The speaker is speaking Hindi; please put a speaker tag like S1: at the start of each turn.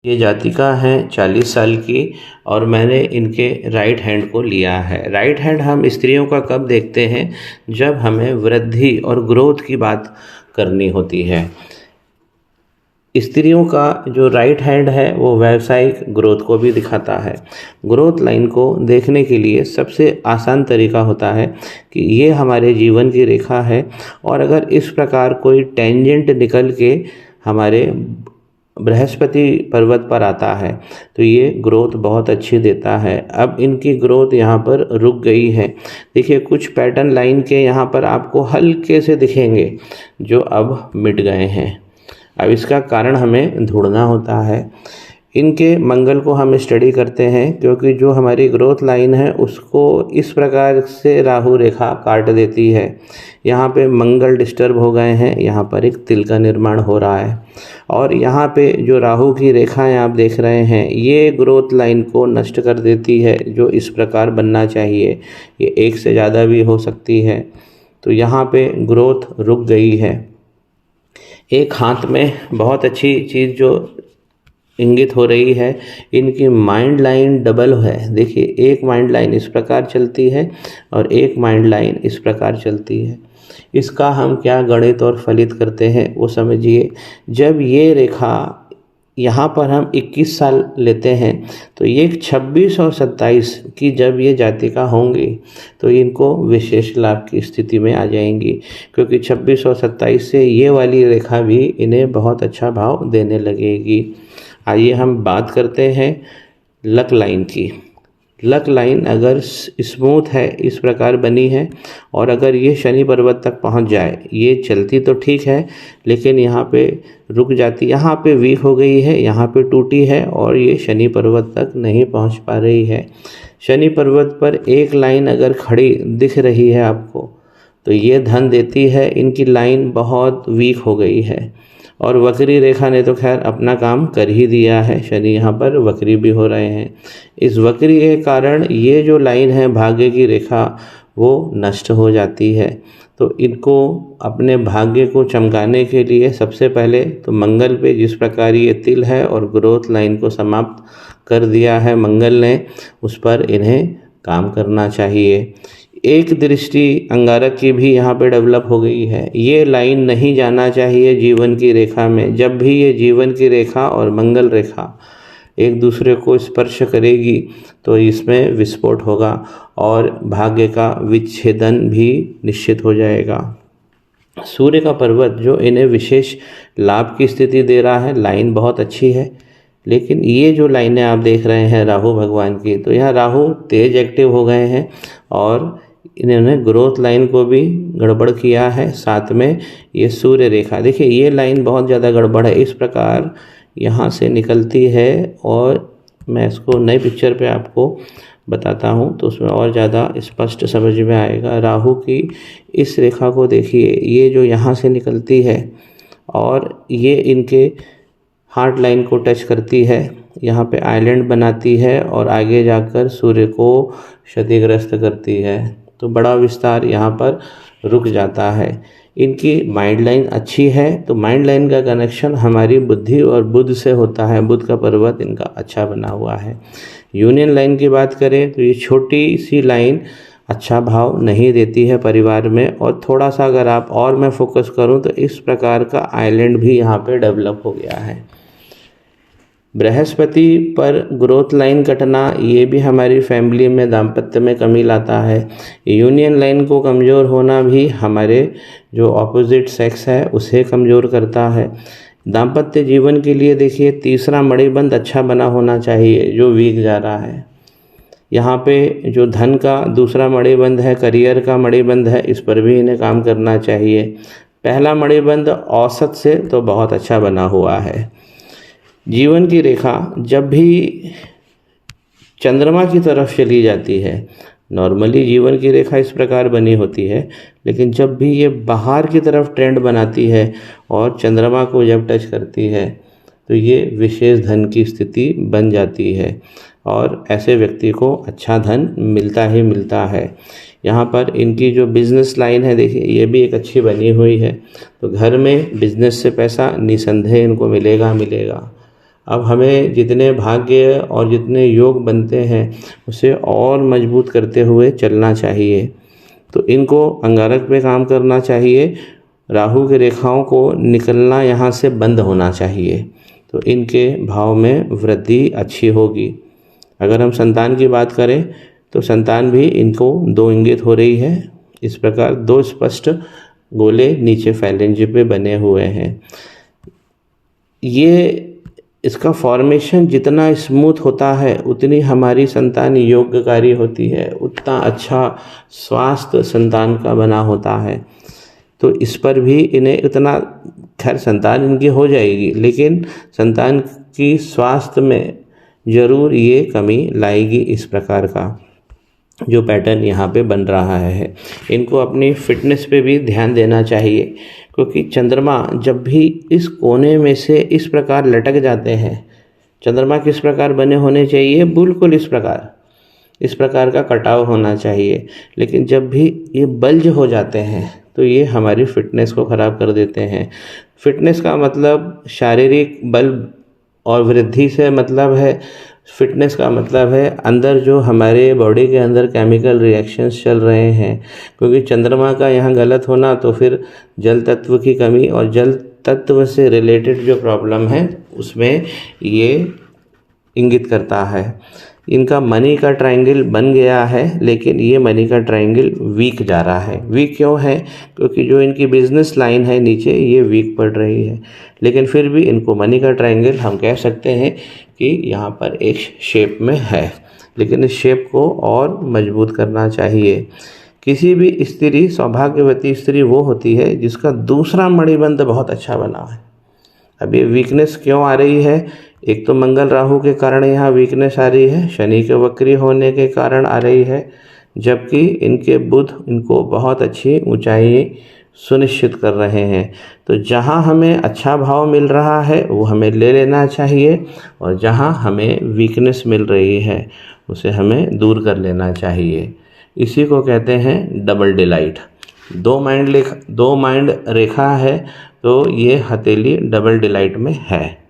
S1: ये जातिका हैं 40 साल की और मैंने इनके राइट हैंड को लिया है। राइट हैंड हम स्त्रियों का कब देखते हैं? जब हमें वृद्धि और ग्रोथ की बात करनी होती है। स्त्रियों का जो राइट हैंड है वो व्यावसायिक ग्रोथ को भी दिखाता है। ग्रोथ लाइन को देखने के लिए सबसे आसान तरीका होता है कि ये हमारे जीवन की रेखा है और अगर इस प्रकार कोई टेंजेंट निकल के हमारे बृहस्पति पर्वत पर आता है तो ये ग्रोथ बहुत अच्छी देता है। अब इनकी ग्रोथ यहाँ पर रुक गई है। देखिए कुछ पैटर्न लाइन के यहाँ पर आपको हल्के से दिखेंगे जो अब मिट गए हैं। अब इसका कारण हमें ढूंढना होता है। इनके मंगल को हम स्टडी करते हैं क्योंकि जो हमारी ग्रोथ लाइन है उसको इस प्रकार से राहु रेखा काट देती है। यहाँ पे मंगल डिस्टर्ब हो गए हैं, यहाँ पर एक तिल का निर्माण हो रहा है और यहाँ पे जो राहु की रेखाएं आप देख रहे हैं ये ग्रोथ लाइन को नष्ट कर देती है जो इस प्रकार बनना चाहिए। ये एक से ज़्यादा भी हो सकती है। तो यहाँ पे ग्रोथ रुक गई है। एक हाथ में बहुत अच्छी चीज़ जो इंगित हो रही है, इनकी माइंड लाइन डबल है। देखिए एक माइंड लाइन इस प्रकार चलती है और एक माइंड लाइन इस प्रकार चलती है। इसका हम क्या गणित और फलित करते हैं वो समझिए। जब ये रेखा यहाँ पर हम 21 साल लेते हैं तो ये 26 और 27 की जब ये जातिका होंगी तो इनको विशेष लाभ की स्थिति में आ जाएंगी क्योंकि 26 और 27 से ये वाली रेखा भी इन्हें बहुत अच्छा भाव देने लगेगी। आइए हम बात करते हैं लक लाइन की। लक लाइन अगर स्मूथ है, इस प्रकार बनी है और अगर ये शनि पर्वत तक पहुंच जाए, ये चलती तो ठीक है लेकिन यहाँ पे रुक जाती, यहाँ पे वीक हो गई है, यहाँ पे टूटी है और ये शनि पर्वत तक नहीं पहुंच पा रही है। शनि पर्वत पर एक लाइन अगर खड़ी दिख रही है आपको तो ये धन देती है। इनकी लाइन बहुत वीक हो गई है और वक्री रेखा ने तो खैर अपना काम कर ही दिया है। शनि यहाँ पर वक्री भी हो रहे हैं। इस वक्री के कारण ये जो लाइन है भाग्य की रेखा वो नष्ट हो जाती है। तो इनको अपने भाग्य को चमकाने के लिए सबसे पहले तो मंगल पे जिस प्रकार ये तिल है और ग्रोथ लाइन को समाप्त कर दिया है मंगल ने, उस पर इन्हें काम करना चाहिए। एक दृष्टि अंगारक की भी यहाँ पे डेवलप हो गई है। ये लाइन नहीं जाना चाहिए जीवन की रेखा में। जब भी ये जीवन की रेखा और मंगल रेखा एक दूसरे को स्पर्श करेगी तो इसमें विस्फोट होगा और भाग्य का विच्छेदन भी निश्चित हो जाएगा। सूर्य का पर्वत जो इन्हें विशेष लाभ की स्थिति दे रहा है, लाइन बहुत अच्छी है लेकिन ये जो लाइनें आप देख रहे हैं राहु भगवान की, तो यहाँ राहु तेज एक्टिव हो गए हैं और इन्होंने ग्रोथ लाइन को भी गड़बड़ किया है। साथ में ये सूर्य रेखा, देखिए ये लाइन बहुत ज़्यादा गड़बड़ है। इस प्रकार यहाँ से निकलती है और मैं इसको नई पिक्चर पे आपको बताता हूँ तो उसमें और ज़्यादा स्पष्ट समझ में आएगा। राहु की इस रेखा को देखिए, ये जो यहाँ से निकलती है और ये इनके हार्ट लाइन को टच करती है, यहाँ पे आइलैंड बनाती है और आगे जाकर सूर्य को क्षतिग्रस्त करती है। तो बड़ा विस्तार यहाँ पर रुक जाता है। इनकी माइंड लाइन अच्छी है तो माइंड लाइन का कनेक्शन हमारी बुद्धि और बुध से होता है। बुध का पर्वत इनका अच्छा बना हुआ है। यूनियन लाइन की बात करें तो ये छोटी सी लाइन अच्छा भाव नहीं देती है परिवार में और थोड़ा सा अगर आप और मैं फोकस करूं तो इस प्रकार का आइलैंड भी यहाँ पे डेवलप हो गया है। बृहस्पति पर ग्रोथ लाइन कटना ये भी हमारी फैमिली में दाम्पत्य में कमी लाता है। यूनियन लाइन को कमज़ोर होना भी हमारे जो ऑपोजिट सेक्स है उसे कमज़ोर करता है। दाम्पत्य जीवन के लिए देखिए तीसरा मणिबंध अच्छा बना होना चाहिए जो वीक जा रहा है। यहाँ पे जो धन का दूसरा मणिबंध है, करियर का मणिबंध है, इस पर भी इन्हें काम करना चाहिए। पहला मणिबंध औसत से तो बहुत अच्छा बना हुआ है। जीवन की रेखा जब भी चंद्रमा की तरफ चली जाती है, नॉर्मली जीवन की रेखा इस प्रकार बनी होती है, लेकिन जब भी ये बाहर की तरफ ट्रेंड बनाती है और चंद्रमा को जब टच करती है तो ये विशेष धन की स्थिति बन जाती है और ऐसे व्यक्ति को अच्छा धन मिलता ही मिलता है। यहाँ पर इनकी जो बिज़नेस लाइन है देखिए ये भी एक अच्छी बनी हुई है। तो घर में बिज़नेस से पैसा निसंदेह इनको मिलेगा। अब हमें जितने भाग्य और जितने योग बनते हैं उसे और मजबूत करते हुए चलना चाहिए। तो इनको अंगारक पे काम करना चाहिए, राहु की रेखाओं को निकलना यहाँ से बंद होना चाहिए, तो इनके भाव में वृद्धि अच्छी होगी। अगर हम संतान की बात करें तो संतान भी इनको 2 इंगित हो रही है। इस प्रकार 2 स्पष्ट गोले नीचे फैलेंज पे बने हुए हैं। ये इसका फॉर्मेशन जितना स्मूथ होता है उतनी हमारी संतान योग्यकारी होती है, उतना अच्छा स्वास्थ्य संतान का बना होता है। तो इस पर भी इन्हें उतना, खैर संतान इनकी हो जाएगी लेकिन संतान की स्वास्थ्य में ज़रूर ये कमी लाएगी। इस प्रकार का जो पैटर्न यहाँ पे बन रहा है, इनको अपनी फिटनेस पे भी ध्यान देना चाहिए, क्योंकि चंद्रमा जब भी इस कोने में से इस प्रकार लटक जाते हैं, चंद्रमा किस प्रकार बने होने चाहिए, बिल्कुल इस प्रकार का कटाव होना चाहिए, लेकिन जब भी ये बल्ज हो जाते हैं तो ये हमारी फिटनेस को ख़राब कर देते हैं। फिटनेस का मतलब शारीरिक बल और वृद्धि से मतलब है, फिटनेस का मतलब है अंदर जो हमारे बॉडी के अंदर केमिकल रिएक्शंस चल रहे हैं, क्योंकि चंद्रमा का यहाँ गलत होना तो फिर जल तत्व की कमी और जल तत्व से रिलेटेड जो प्रॉब्लम है उसमें ये इंगित करता है। इनका मनी का ट्रायंगल बन गया है लेकिन ये मनी का ट्रायंगल वीक जा रहा है। वीक क्यों है? क्योंकि जो इनकी बिजनेस लाइन है नीचे ये वीक पड़ रही है, लेकिन फिर भी इनको मनी का ट्रायंगल हम कह सकते हैं कि यहाँ पर एक शेप में है, लेकिन इस शेप को और मजबूत करना चाहिए। किसी भी स्त्री, सौभाग्यवती स्त्री वो होती है जिसका दूसरा मणिबंध बहुत अच्छा बना है। अब ये वीकनेस क्यों आ रही है? एक तो मंगल राहु के कारण यहाँ वीकनेस आ रही है, शनि के वक्री होने के कारण आ रही है, जबकि इनके बुध इनको बहुत अच्छी ऊंचाई सुनिश्चित कर रहे हैं। तो जहाँ हमें अच्छा भाव मिल रहा है वो हमें ले लेना चाहिए, और जहाँ हमें वीकनेस मिल रही है उसे हमें दूर कर लेना चाहिए। इसी को कहते हैं डबल डिलाइट। 2 माइंड रेखा है तो ये हथेली डबल डिलाइट में है।